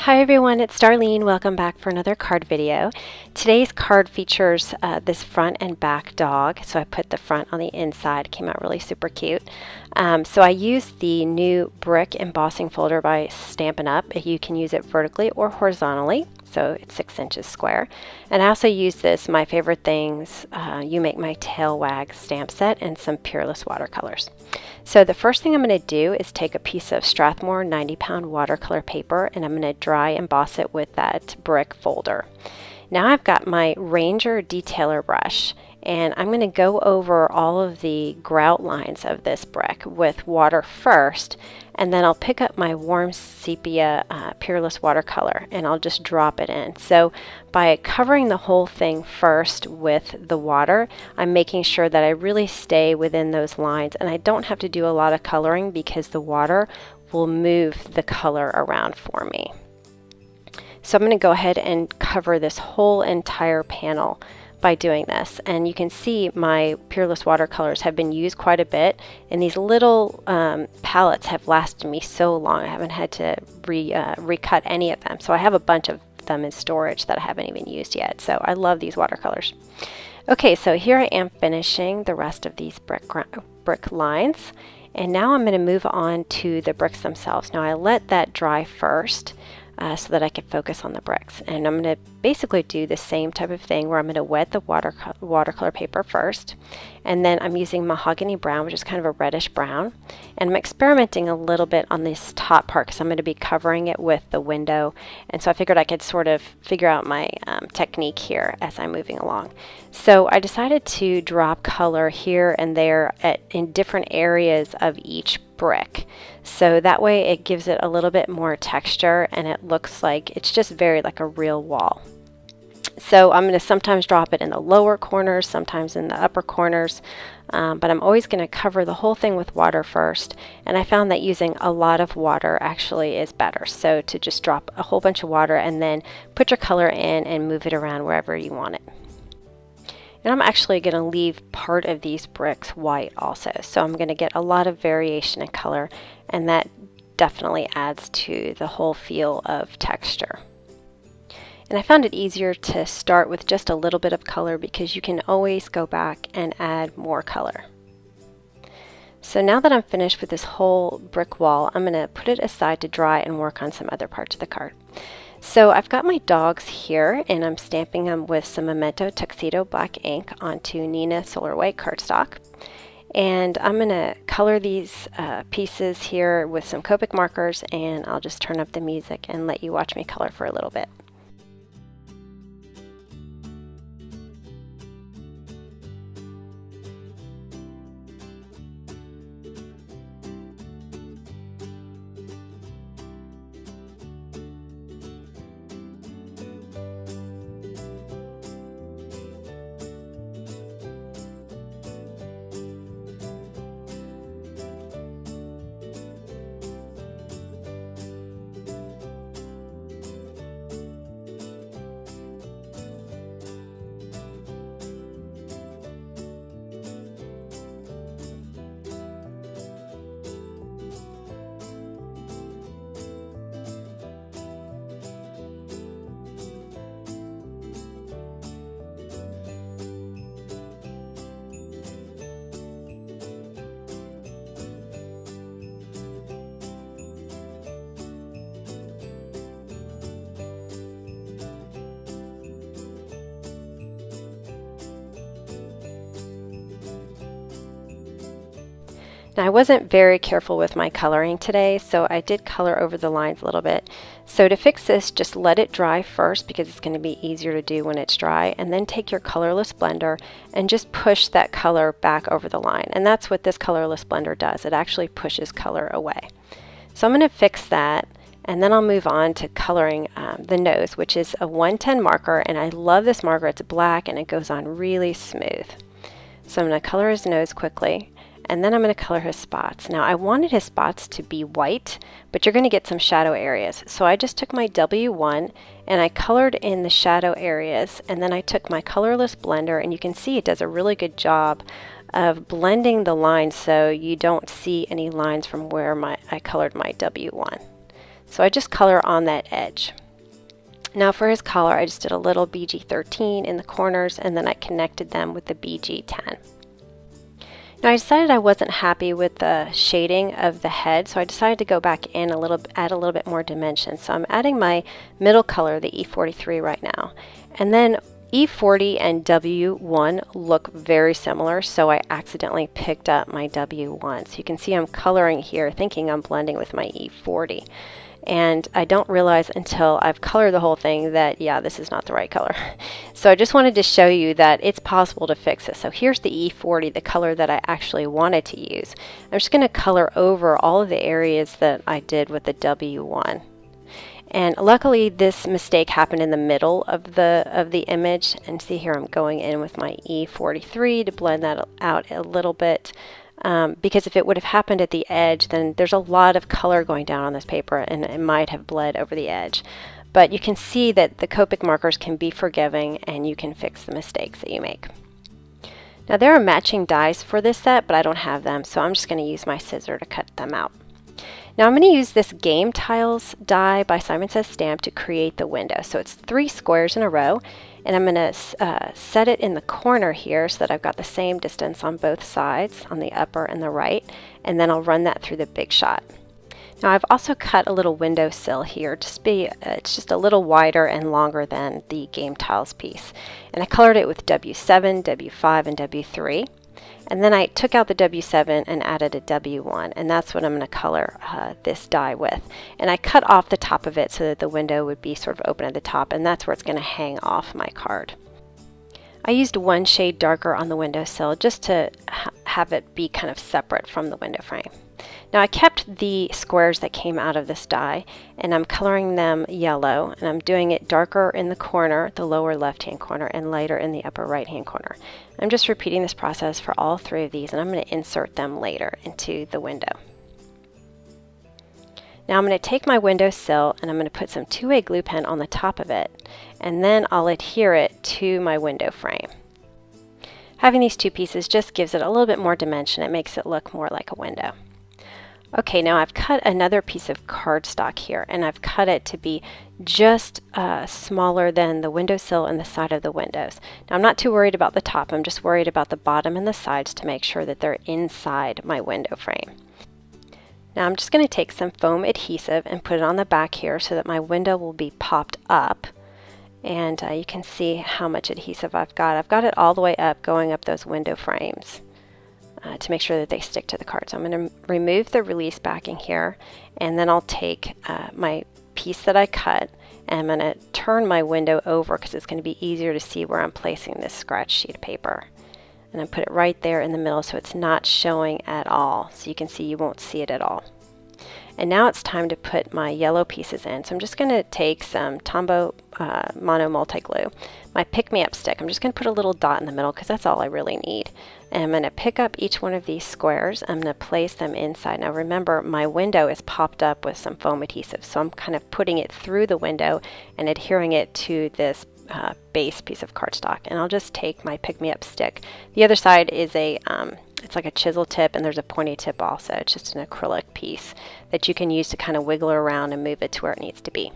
Hi everyone, it's Darlene. Welcome back for another card video. Today's card features this front and back dog. So I put the front on the inside. Came out really super cute. So I used the new brick embossing folder by Stampin' Up. You can use it vertically or horizontally. So it's 6 inches square. And I also used this, My Favorite Things, You Make My Tail Wag stamp set and some Peerless watercolors. So the first thing I'm going to do is take a piece of Strathmore 90-pound watercolor paper and I'm going to dry emboss it with that brick folder. Now I've got my Ranger detailer brush and I'm going to go over all of the grout lines of this brick with water first, and then I'll pick up my warm sepia Peerless watercolor and I'll just drop it in. So by covering the whole thing first with the water, I'm making sure that I really stay within those lines and I don't have to do a lot of coloring because the water will move the color around for me. So I'm going to go ahead and cover this whole entire panel by doing this, and you can see my Peerless watercolors have been used quite a bit, and these little palettes have lasted me so long. I haven't had to recut any of them, so I have a bunch of them in storage that I haven't even used yet. So I love these watercolors. Okay, so here I am finishing the rest of these brick lines, and now I'm going to move on to the bricks themselves. Now I let that dry first so that I can focus on the bricks, and I'm going to basically do the same type of thing where I'm going to wet the watercolor paper first, and then I'm using mahogany brown, which is kind of a reddish brown, and I'm experimenting a little bit on this top part because I'm going to be covering it with the window, and so I figured I could sort of figure out my technique here as I'm moving along. So I decided to drop color here and there in different areas of each brick, so that way it gives it a little bit more texture and it looks like it's just very like a real wall. So I'm going to sometimes drop it in the lower corners, sometimes in the upper corners, but I'm always going to cover the whole thing with water first, and I found that using a lot of water actually is better. So to just drop a whole bunch of water and then put your color in and move it around wherever you want it. And I'm actually going to leave part of these bricks white also. So I'm going to get a lot of variation in color, and that definitely adds to the whole feel of texture. And I found it easier to start with just a little bit of color because you can always go back and add more color. So now that I'm finished with this whole brick wall, I'm going to put it aside to dry and work on some other parts of the card. So I've got my dogs here and I'm stamping them with some Memento Tuxedo black ink onto Neenah Solar White cardstock. And I'm going to color these pieces here with some Copic markers, and I'll just turn up the music and let you watch me color for a little bit. Now I wasn't very careful with my coloring today, so I did color over the lines a little bit. So to fix this, just let it dry first because it's going to be easier to do when it's dry, and then take your colorless blender and just push that color back over the line. And that's what this colorless blender does. It actually pushes color away. So I'm going to fix that, and then I'll move on to coloring the nose, which is a 110 marker, and I love this marker. It's black and it goes on really smooth. So I'm going to color his nose quickly, and then I'm going to color his spots. Now I wanted his spots to be white, but you're going to get some shadow areas. So I just took my W1 and I colored in the shadow areas, and then I took my colorless blender, and you can see it does a really good job of blending the lines so you don't see any lines from where I colored my W1. So I just color on that edge. Now for his collar, I just did a little BG13 in the corners, and then I connected them with the BG10. Now I decided I wasn't happy with the shading of the head, so I decided to go back in a little, add a little bit more dimension. So I'm adding my middle color, the E43 right now. And then E40 and W1 look very similar, so I accidentally picked up my W1. So you can see I'm coloring here, thinking I'm blending with my E40. And I don't realize until I've colored the whole thing that, yeah, this is not the right color. So I just wanted to show you that it's possible to fix this. So here's the E40, the color that I actually wanted to use. I'm just going to color over all of the areas that I did with the W1. And luckily this mistake happened in the middle of the image. And see here, I'm going in with my E43 to blend that out a little bit. Because if it would have happened at the edge, then there's a lot of color going down on this paper and it might have bled over the edge. But you can see that the Copic markers can be forgiving and you can fix the mistakes that you make. Now there are matching dies for this set, but I don't have them, so I'm just going to use my scissor to cut them out. Now I'm going to use this Game Tiles die by Simon Says Stamp to create the window. So it's 3 squares in a row, and I'm going to set it in the corner here so that I've got the same distance on both sides, on the upper and the right, and then I'll run that through the Big Shot. Now I've also cut a little window sill here, it's just a little wider and longer than the Game Tiles piece. And I colored it with W7, W5, and W3. And then I took out the W7 and added a W1, and that's what I'm going to color this die with. And I cut off the top of it so that the window would be sort of open at the top, and that's where it's going to hang off my card. I used one shade darker on the windowsill just to have it be kind of separate from the window frame. Now I kept the squares that came out of this die, and I'm coloring them yellow, and I'm doing it darker in the corner, the lower left-hand corner, and lighter in the upper right-hand corner. I'm just repeating this process for all 3 of these, and I'm going to insert them later into the window. Now I'm going to take my windowsill and I'm going to put some 2-way glue pen on the top of it, and then I'll adhere it to my window frame. Having these 2 pieces just gives it a little bit more dimension. It makes it look more like a window. Okay, now I've cut another piece of cardstock here, and I've cut it to be just smaller than the windowsill and the side of the windows. Now I'm not too worried about the top, I'm just worried about the bottom and the sides to make sure that they're inside my window frame. Now I'm just going to take some foam adhesive and put it on the back here so that my window will be popped up. And you can see how much adhesive I've got. I've got it all the way up, going up those window frames. To make sure that they stick to the card. So I'm going to remove the release backing here, and then I'll take my piece that I cut, and I'm going to turn my window over because it's going to be easier to see where I'm placing this scratch sheet of paper. And I put it right there in the middle so it's not showing at all. So you can see you won't see it at all. And now it's time to put my yellow pieces in. So I'm just going to take some Tombow Mono Multi Glue, my pick-me-up stick. I'm just going to put a little dot in the middle because that's all I really need. And I'm going to pick up each one of these squares. I'm going to place them inside. Now remember, my window is popped up with some foam adhesive, so I'm kind of putting it through the window and adhering it to this base piece of cardstock. And I'll just take my pick-me-up stick. The other side is it's like a chisel tip, and there's a pointy tip also. It's just an acrylic piece that you can use to kind of wiggle around and move it to where it needs to be.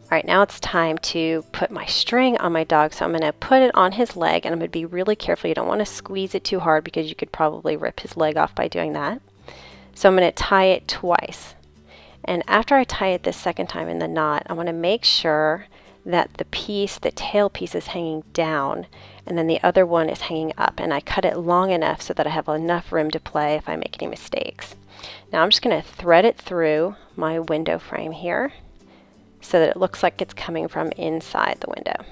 Alright, now it's time to put my string on my dog, so I'm going to put it on his leg, and I'm going to be really careful. You don't want to squeeze it too hard because you could probably rip his leg off by doing that. So I'm going to tie it twice. And after I tie it this second time in the knot, I want to make sure that the tail piece is hanging down, and then the other one is hanging up, and I cut it long enough so that I have enough room to play if I make any mistakes. Now I'm just going to thread it through my window frame here so that it looks like it's coming from inside the window.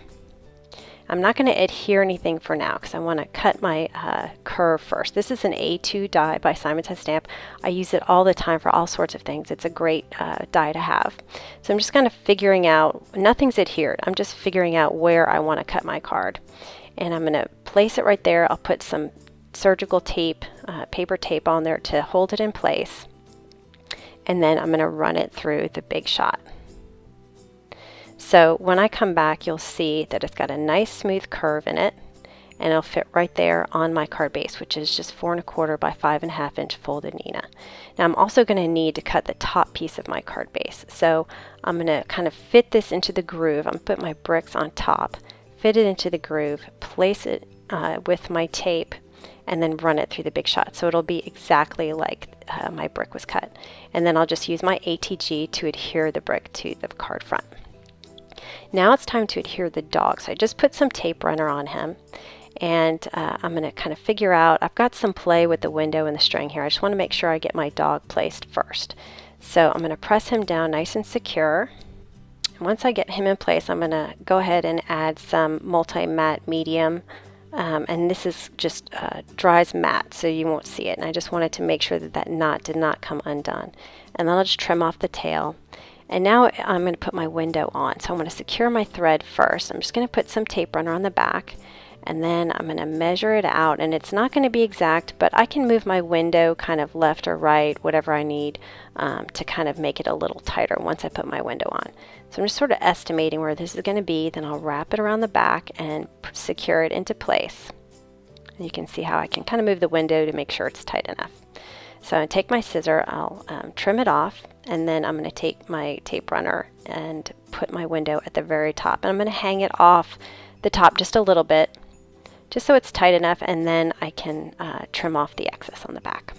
I'm not going to adhere anything for now because I want to cut my curve first. This is an A2 die by Simon Says Stamp. I use it all the time for all sorts of things. It's a great die to have. So I'm just kind of figuring out, nothing's adhered. I'm just figuring out where I want to cut my card. And I'm going to place it right there. I'll put some surgical tape, paper tape on there to hold it in place. And then I'm going to run it through the Big Shot. So when I come back, you'll see that it's got a nice smooth curve in it, and it'll fit right there on my card base, which is just 4 1/4 by 5 1/2 inch folded Nina. Now I'm also going to need to cut the top piece of my card base, so I'm going to kind of fit this into the groove. I'm going to put my bricks on top, fit it into the groove, place it with my tape, and then run it through the Big Shot, so it'll be exactly like my brick was cut. And then I'll just use my ATG to adhere the brick to the card front. Now it's time to adhere the dog. So I just put some tape runner on him, and I'm going to kind of figure out, I've got some play with the window and the string here. I just want to make sure I get my dog placed first. So I'm going to press him down nice and secure. And once I get him in place, I'm going to go ahead and add some multi-matte medium. And this is just dries matte, so you won't see it. And I just wanted to make sure that that knot did not come undone. And then I'll just trim off the tail. And now I'm going to put my window on. So I'm going to secure my thread first. I'm just going to put some tape runner on the back, and then I'm going to measure it out. And it's not going to be exact, but I can move my window kind of left or right, whatever I need, to kind of make it a little tighter once I put my window on. So I'm just sort of estimating where this is going to be. Then I'll wrap it around the back and secure it into place. And you can see how I can kind of move the window to make sure it's tight enough. So I'm going to take my scissor, I'll trim it off, and then I'm going to take my tape runner and put my window at the very top. And I'm going to hang it off the top just a little bit, just so it's tight enough, and then I can trim off the excess on the back.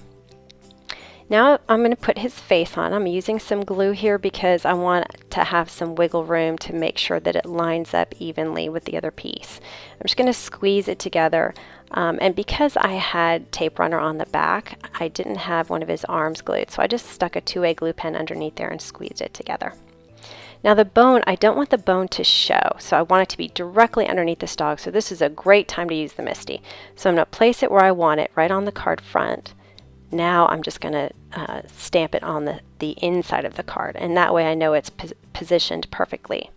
Now I'm going to put his face on. I'm using some glue here because I want to have some wiggle room to make sure that it lines up evenly with the other piece. I'm just going to squeeze it together. And because I had tape runner on the back, I didn't have one of his arms glued, so I just stuck a 2A glue pen underneath there and squeezed it together. Now the bone, I don't want the bone to show, so I want it to be directly underneath this dog, so this is a great time to use the MISTI. So I'm going to place it where I want it, right on the card front. Now I'm just going to stamp it on the inside of the card, and that way I know it's positioned perfectly.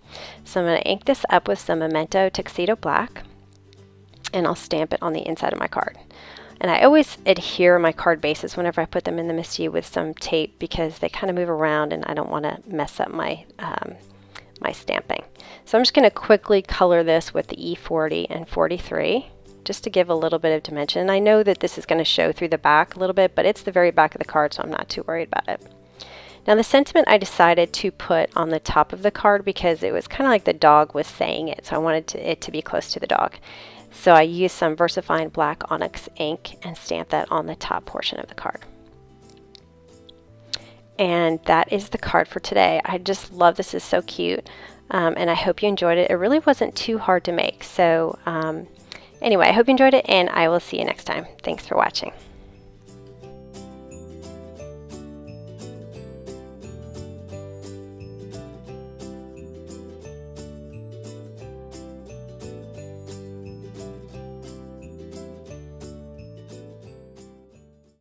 So I'm going to ink this up with some Memento Tuxedo Black, and I'll stamp it on the inside of my card. And I always adhere my card bases whenever I put them in the MISTI with some tape, because they kind of move around and I don't want to mess up my my stamping. So I'm just going to quickly color this with the E40 and 43 just to give a little bit of dimension. And I know that this is going to show through the back a little bit, but it's the very back of the card, so I'm not too worried about it. Now the sentiment I decided to put on the top of the card because it was kind of like the dog was saying it, so I wanted it to be close to the dog. So I used some VersaFine black onyx ink and stamped that on the top portion of the card. And that is the card for today. I just love this. It's so cute, and I hope you enjoyed it. It really wasn't too hard to make. So anyway, I hope you enjoyed it, and I will see you next time. Thanks for watching.